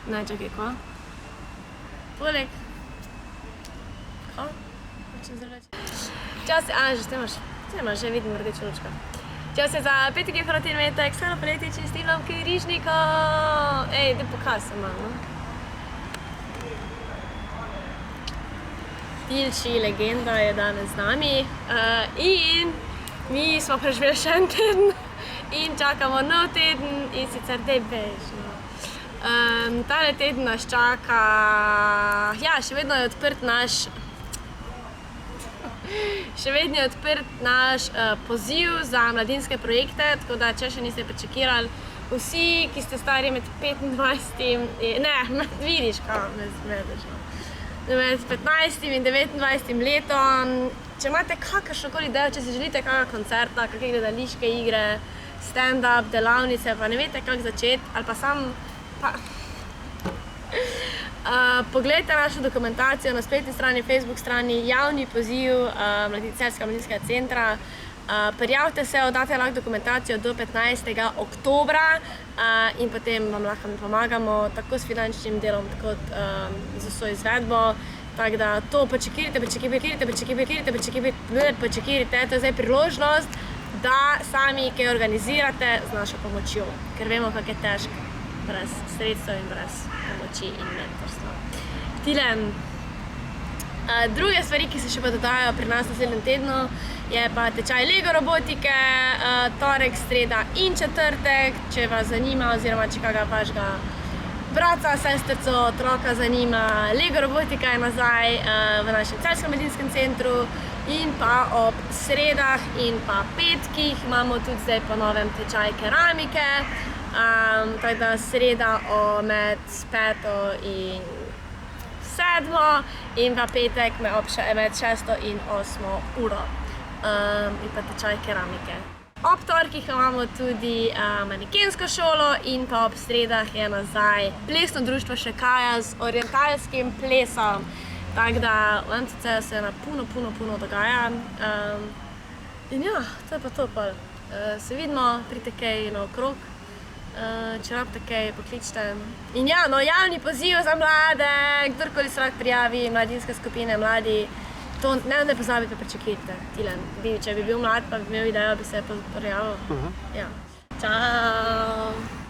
Ne, čakaj, kva? Poleg. Kva? Hočem zdaj reči. Čas je, že imaš, že vidim rdečo lučko. Čas je za peti Gefrotin metek, s Hano Paletič in Stivom Križnikom. Ej, da pokaž se malo, no. Tilči legenda je danes z nami in mi smo preživeli še en teden in čakamo nov teden in sicer debežno. Tale teden nas čaka, ja, še vedno je odprt naš poziv za mladinske projekte, tako da, če še niste prečekirali, vsi, ki ste stari med 25, vidiš, kaj me zmedeš, no. Med 15 in 29 letom, če imate kakršnokoli idejo, če si želite kakega koncerta, kakve gledališke igre, stand-up, delavnice, pa ne veste, kako začeti, ali pa poglejte našo dokumentacijo na spletni strani, Facebook strani, javni poziv Celjskega mladinskega centra. Prijavite se, oddate lahko dokumentacijo do 15. oktobra in potem vam lahko pomagamo tako s finančnim delom, kot z vso izvedbo. Tako da to počekirite, to je zdaj priložnost, da sami kaj organizirate z našo pomočjo, ker vemo, kako je težko brez sredstev in brez pomoči in mentorstva. Tilen, druge stvari, ki se še pa dodajajo pri nas naslednjem tednu, je pa tečaj Lego robotike, torek, sreda in četrtek, če vas zanima oziroma če kakega vašega brata, sestrico, otroka zanima. Lego robotika je nazaj v našem Celjskem mladinskem centru in pa ob sredah in pa petkih imamo tudi zdaj po novem tečaj keramike, tako da sreda med 5. in 7. in pa petek med 6. in 8. uro. In pa tečaj keramike. Ob torkih imamo tudi manekensko šolo in pa ob sredah je nazaj plesno društvo Šekaja z orientalskim plesom. Tako da v MCC se na puno dogaja. In ja, to je pa to pol. Se vidimo, pridite kaj naokrog. Če rabite kaj, pokličite. In ja, no, javni poziv za mlade, kdorkoli se lahko prijavi, mladinske skupine, mladi. To ne pozabite, prečekajte, Tilen. Če bi bil mlad, pa bi imel idejo, bi se prijavil. Ja. Čau!